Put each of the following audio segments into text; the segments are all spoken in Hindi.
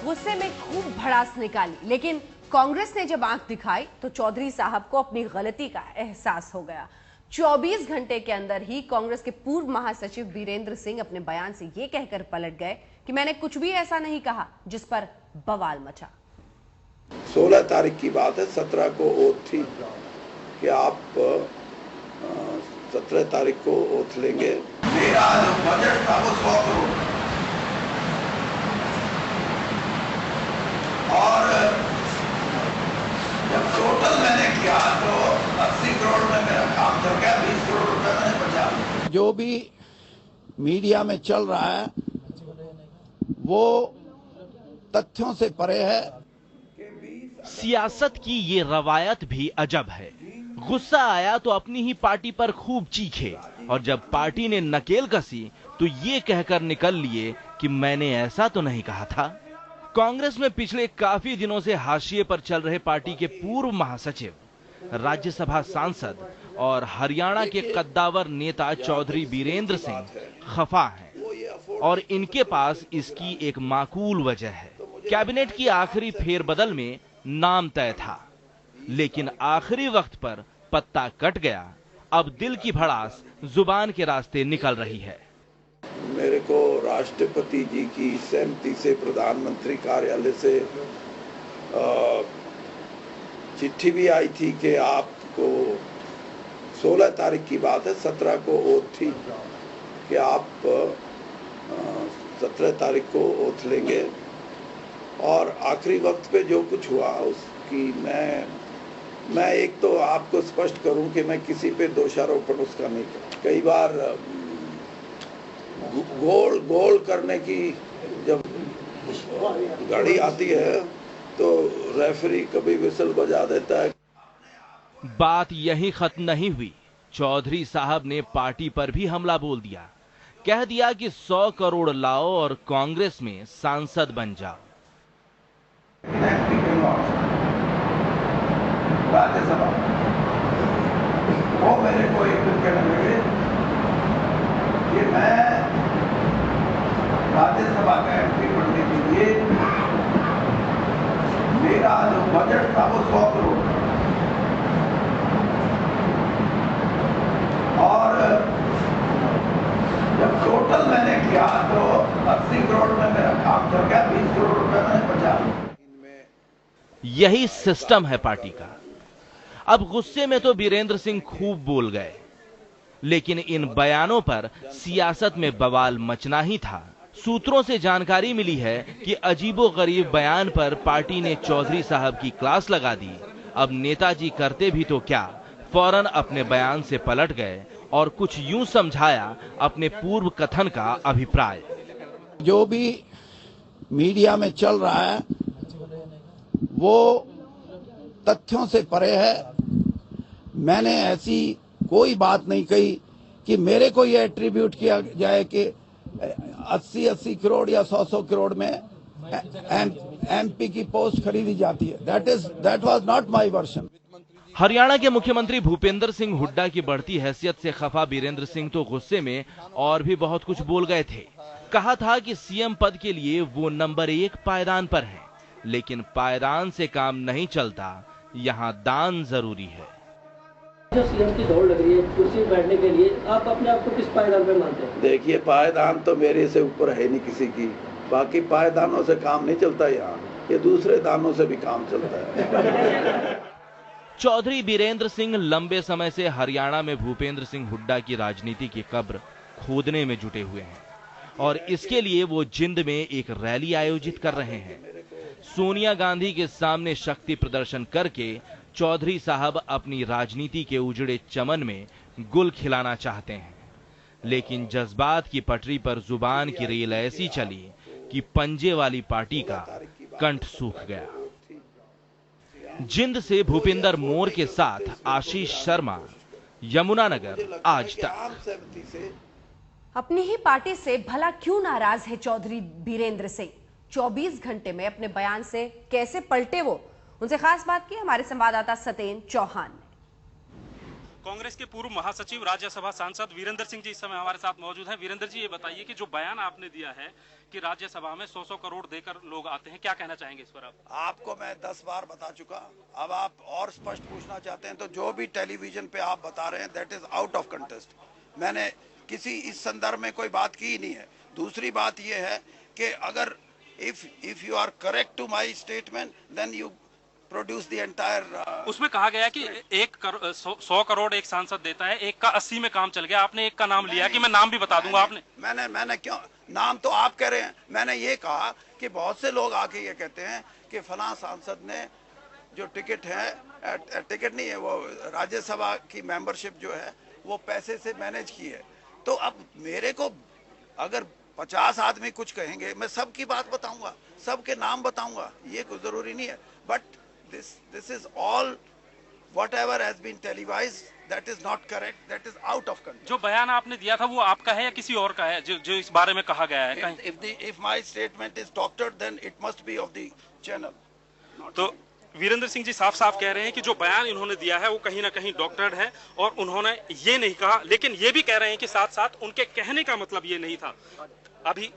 गुस्से में खूब भड़ास निकाली, लेकिन कांग्रेस ने जब आंख दिखाई तो चौधरी साहब को अपनी गलती का एहसास हो गया। 24 घंटे के अंदर ही कांग्रेस के पूर्व महासचिव बीरेंद्र सिंह अपने बयान से ये कहकर पलट गए कि मैंने कुछ भी ऐसा नहीं कहा, जिस पर बवाल मचा। 16 तारीख की बात है, 17 को ओथ थी कि आप 17 तारीख को ओथ लेंगे। मेरा जो बजट था वो 100 करोड़ और जब टोटल मैंने किया तो 80 करोड़ में मेरा काम चल गया, 20 करोड़ रुपए मैंने बचा। जो भी मीडिया में चल रहा है वो तथ्यों से परे है। सियासत की ये रवायत भी अजब है। गुस्सा आया तो अपनी ही पार्टी पर खूब चीखे और जब पार्टी ने नकेल कसी तो ये कहकर निकल लिए कि मैंने ऐसा तो नहीं कहा था। कांग्रेस में पिछले काफी दिनों से हाशिए पर चल रहे पार्टी के पूर्व महासचिव, राज्यसभा सांसद और हरियाणा के कद्दावर नेता चौधरी बीरेंद्र सिंह खफा हैं और इनके पास इसकी एक माकूल वजह है। कैबिनेट की आखिरी फेरबदल में नाम तय था, लेकिन आखिरी वक्त पर पत्ता कट गया। अब दिल की भड़ास जुबान के रास्ते निकल रही है। मेरे को राष्ट्रपति जी की सहमति से प्रधानमंत्री कार्यालय से चिट्ठी भी आई थी कि आपको 16 तारीख की बात है, 17 को ओथ थी कि आप 17 तारीख को ओथ लेंगे और आखिरी वक्त पे जो कुछ हुआ उसकी मैं एक तो आपको स्पष्ट करूं कि मैं किसी पे दोषारोपण उसका नहीं करता। कई बार गोल करने की जब गाड़ी आती है तो रेफरी कभी विसल बजा देता है। बात यही खत्म नहीं हुई। चौधरी साहब ने पार्टी पर भी हमला बोल दिया। कह दिया कि 100 करोड़ लाओ और कांग्रेस में सांसद बन जाओ। राज्यसभा वो मेरे को एक दिन कहने लगे कि मैं राज्यसभा का एंट्री बनने के लिए मेरा जो बजट था वो 100 करोड़ और जब टोटल मैंने किया तो 80 करोड़ में मेरा काम चल गया, 20 करोड़ रुपए मैंने बचा। यही सिस्टम है पार्टी का। अब गुस्से में तो बीरेंद्र सिंह खूब बोल गए, लेकिन इन बयानों पर सियासत में बवाल मचना ही था। सूत्रों से जानकारी मिली है कि अजीबोगरीब बयान पर पार्टी ने चौधरी साहब की क्लास लगा दी। अब नेताजी करते भी तो क्या, फौरन अपने बयान से पलट गए और कुछ यूं समझाया अपने पूर्व कथन का अभिप्राय। जो भी मीडिया में चल रहा है वो तथ्यों से परे है। मैंने ऐसी कोई बात नहीं कही कि मेरे को यह एट्रीब्यूट किया जाए कि 80 करोड़ या 100 करोड़ में एमपी की पोस्ट खरीदी जाती है। That was not my version. Haryana के मुख्यमंत्री भूपेंद्र सिंह हुड्डा की बढ़ती हैसियत से खफा बीरेंद्र सिंह तो गुस्से में और भी बहुत कुछ बोल गए थे। कहा था कि सीएम पद के लिए वो नंबर 1 पायदान पर हैं, लेकिन पायदान से काम नहीं चलता, यहाँ दान जरूरी है। जो सीएम की दौड़ लग रही है कुर्सी बैठने के लिए, आप अपने आप को किस पायदान पे मानते हैं? देखिए, पायदान तो मेरे से ऊपर है नहीं किसी की। बाकी पायदानों से काम नहीं चलता, यहाँ ये दूसरे दानों से भी काम चलता है। चौधरी बीरेंद्र सिंह लंबे समय से हरियाणा में भूपेंद्र सिंह हुड्डा की राजनीति की कब्र खोदने में जुटे हुए हैं और इसके लिए वो जिंद में एक रैली आयोजित कर रहे हैं। सोनिया गांधी के सामने शक्ति प्रदर्शन करके चौधरी साहब अपनी राजनीति के उजड़े चमन में गुल खिलाना चाहते हैं, लेकिन जज्बात की पटरी पर जुबान की रेल ऐसी चली कि पंजे वाली पार्टी का कंठ सूख गया। जिंद से भूपिंदर मोर के साथ आशीष शर्मा, यमुनानगर, आज तक। अपनी ही पार्टी से भला क्यों नाराज है चौधरी बीरेंद्र सिंह? 24 घंटे में अपने बयान से कैसे पलटे वो? उनसे खास बात की हमारे संवाददाता सतेन चौहान ने। कांग्रेस के पूर्व महासचिव राज्यसभा सांसद वीरेंद्र सिंह जी इस समय हमारे साथ मौजूद हैं। वीरेंद्र जी, ये बताइए कि जो बयान आपने दिया है कि राज्यसभा में 100 करोड़ देकर लोग आते हैं, क्या कहना चाहेंगे इस पर आप? आपको मैं 10 बार बता चुका। अब आप और स्पष्ट पूछना चाहते हैं तो जो भी टेलीविजन पे आप बता रहे हैं that is out of contest. मैंने किसी इस संदर्भ में कोई बात की ही नहीं है। दूसरी बात यह है कि अगर if you are correct to my statement then you produce the entire. उसमें कहा गया कि 100 करोड़ एक सांसद देता है, एक का 80 में काम चल गया। आपने एक का नाम लिया कि मैं नाम भी बता दूंगा। आपने मैंने क्यों नाम तो आप कह रहे हैं। मैंने ये कहा कि बहुत से लोग आके ये कहते हैं कि फलां सांसद ने जो टिकट है, टिकट नहीं है वो राज्यसभा की मेंबरशिप जो है वो पैसे से मैनेज की है। तो अब मेरे को अगर 50 आदमी कुछ कहेंगे मैं सबकी बात बताऊंगा, सबके नाम बताऊंगा, ये कोई जरूरी नहीं है। But this is all whatever has been televised, that is not correct, that is out of control. जो बयान आपने दिया था वो आपका है या किसी और का है जो इस बारे में कहा गया है? If my statement is doctored, then it must be of the channel. तो वीरेंद्र सिंह जी साफ साफ कह रहे हैं कि जो बयान इन्होंने दिया है वो कहीं ना कहीं डॉक्टर्ड है और उन्होंने ये नहीं कहा, लेकिन ये भी कह रहे हैं कि साथ साथ उनके कहने का मतलब ये नहीं था। अभी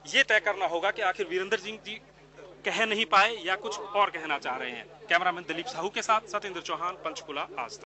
ये तय करना होगा कि आखिर वीरेंद्र सिंह जी कह नहीं पाए या कुछ और कहना चाह रहे हैं। कैमरामैन दिलीप साहू के साथ सत्येंद्र चौहान, पंचकुला, आज तक।